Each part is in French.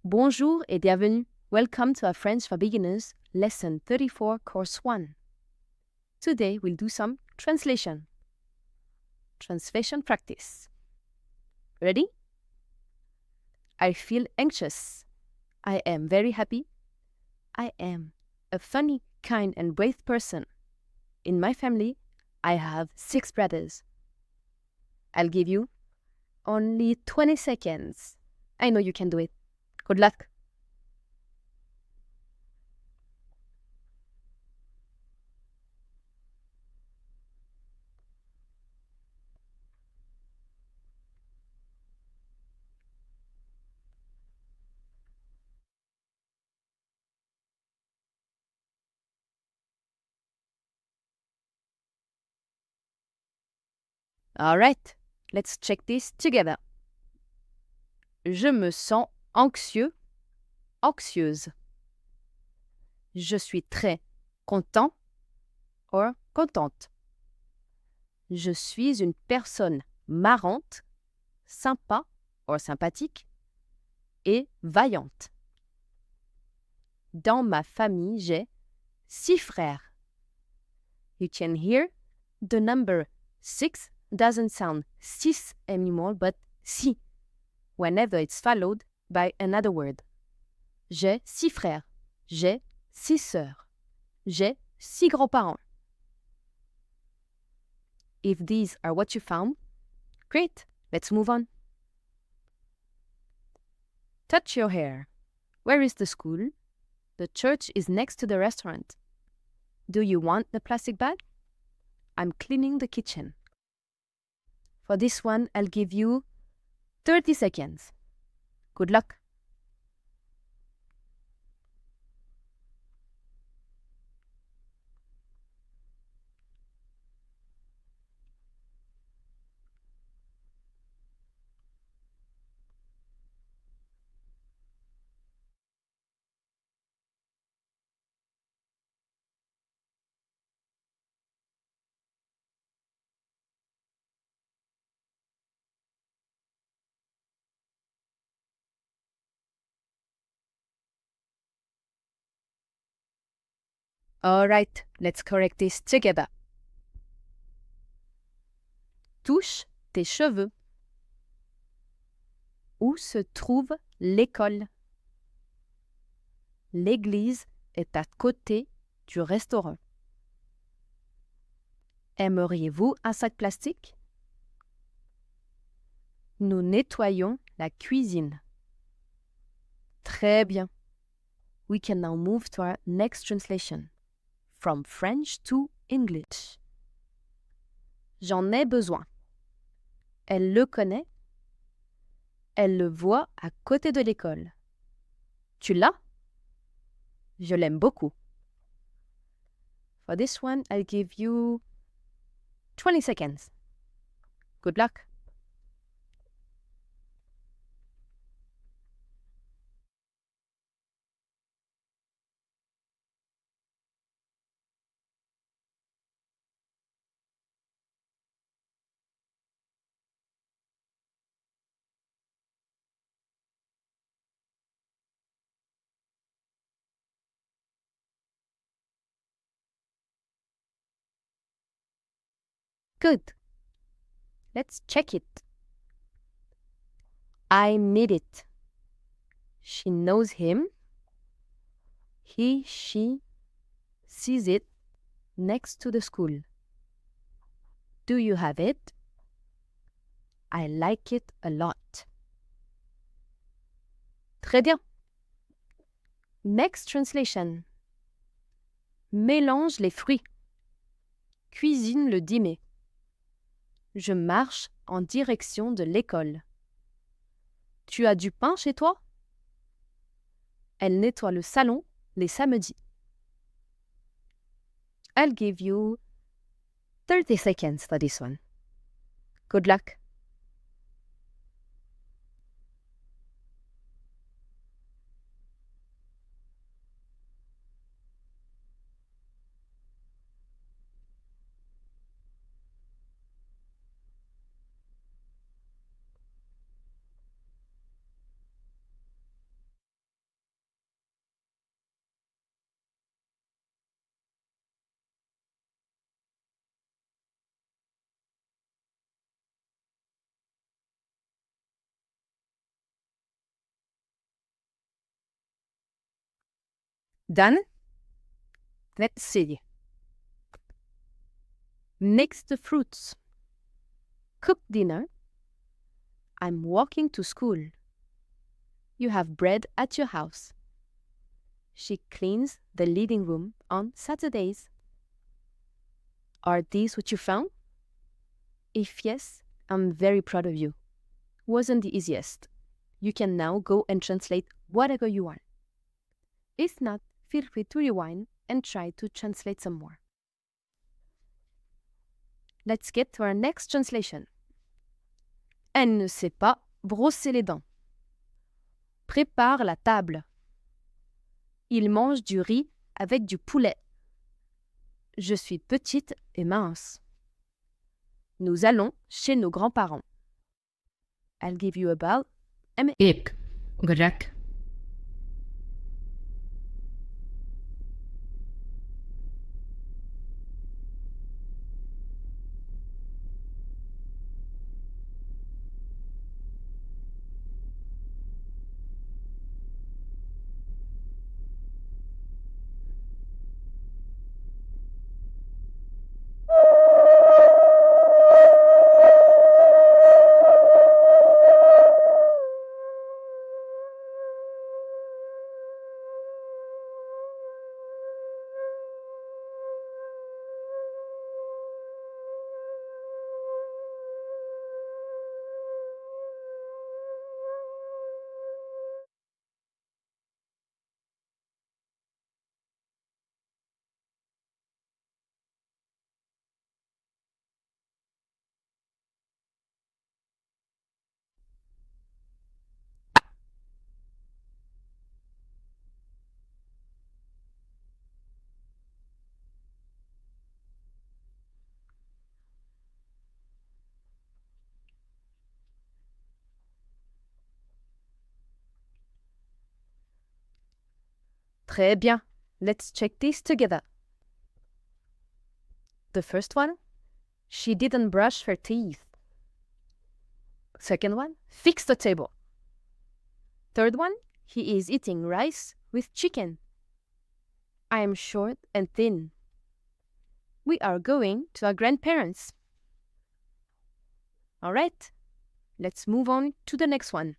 Bonjour et bienvenue. Welcome to our French for Beginners, Lesson 34, Course 1. Today we'll do some translation. Translation practice. Ready? I feel anxious. I am very happy. I am a funny, kind and brave person. In my family, I have 6 brothers. I'll give you only 20 seconds. I know you can do it. Good luck. All right, let's check this together. Je me sens anxieux, anxieuse. Je suis très content or contente. Je suis une personne marrante, sympa or sympathique et vaillante. Dans ma famille, j'ai 6 frères. You can hear the number 6 doesn't sound 6 anymore, but si, whenever it's followed by another word. J'ai 6 frères. J'ai 6 sœurs. J'ai 6 grands-parents. If these are what you found, great, let's move on. Touch your hair. Where is the school? The church is next to the restaurant. Do you want the plastic bag? I'm cleaning the kitchen. For this one, I'll give you 30 seconds. Good luck. All right, let's correct this together. Touche tes cheveux. Où se trouve l'école? L'église est à côté du restaurant. Aimeriez-vous un sac plastique? Nous nettoyons la cuisine. Très bien. We can now move to our next translation. From French to English. J'en ai besoin. Elle le connaît. Elle le voit à côté de l'école. Tu l'as? Je l'aime beaucoup. For this one, I'll give you 20 seconds. Good luck. Good. Let's check it. I need it. She knows him. He, she sees it next to the school. Do you have it? I like it a lot. Très bien. Next translation. Mélange les fruits. Cuisine le dîner. Je marche en direction de l'école. Tu as du pain chez toi? Elle nettoie le salon les samedis. I'll give you 30 seconds for this one. Good luck. Done? Let's see. Mix the fruits. Cook dinner. I'm walking to school. You have bread at your house. She cleans the living room on Saturdays. Are these what you found? If yes, I'm very proud of you. Wasn't the easiest. You can now go and translate whatever you want. If not, feel free to rewind and try to translate some more. Let's get to our next translation. Elle ne sait pas brosser les dents. Prépare la table. Il mange du riz avec du poulet. Je suis petite et mince. Nous allons chez nos grands-parents. I'll give you about एक grec Très bien. Let's check these together. The first one, she didn't brush her teeth. Second one, fix the table. Third one, he is eating rice with chicken. I am short and thin. We are going to our grandparents. All right, let's move on to the next one.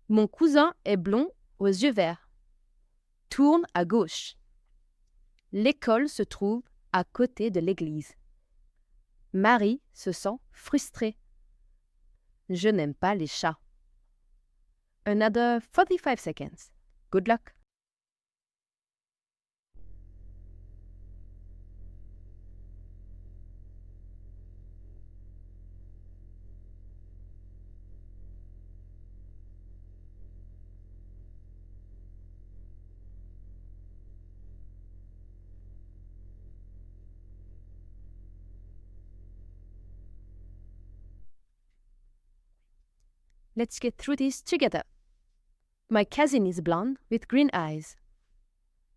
Mon cousin est blond aux yeux verts. Tourne à gauche. L'école se trouve à côté de l'église. Marie se sent frustrée. Je n'aime pas les chats. Another 45 seconds. Good luck. Let's get through this together. My cousin is blonde with green eyes.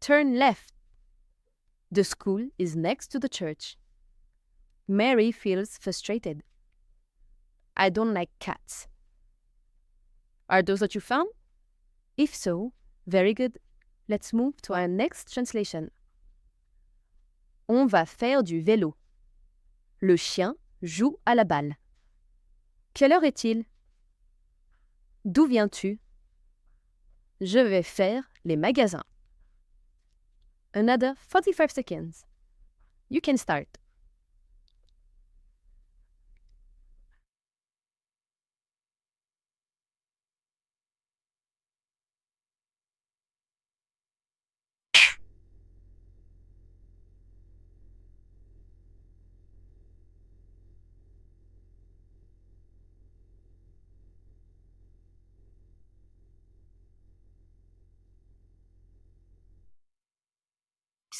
Turn left. The school is next to the church. Mary feels frustrated. I don't like cats. Are those what you found? If so, very good. Let's move to our next translation. On va faire du vélo. Le chien joue à la balle. Quelle heure est-il? D'où viens-tu? Je vais faire les magasins. Another 45 seconds. You can start.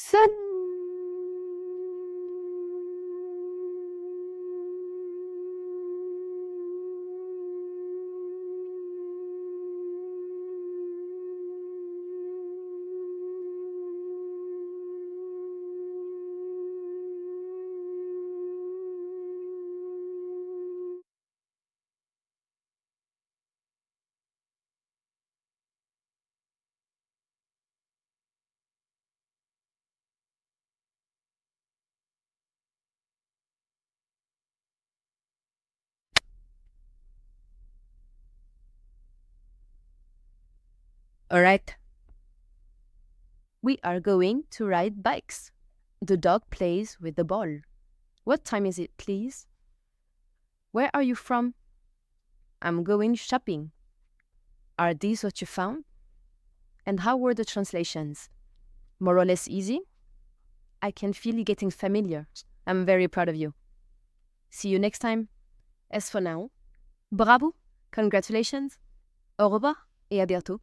Sun. Alright. We are going to ride bikes. The dog plays with the ball. What time is it, please? Where are you from? I'm going shopping. Are these what you found? And how were the translations? More or less easy? I can feel you getting familiar. I'm very proud of you. See you next time. As for now, bravo, congratulations, au revoir et à bientôt.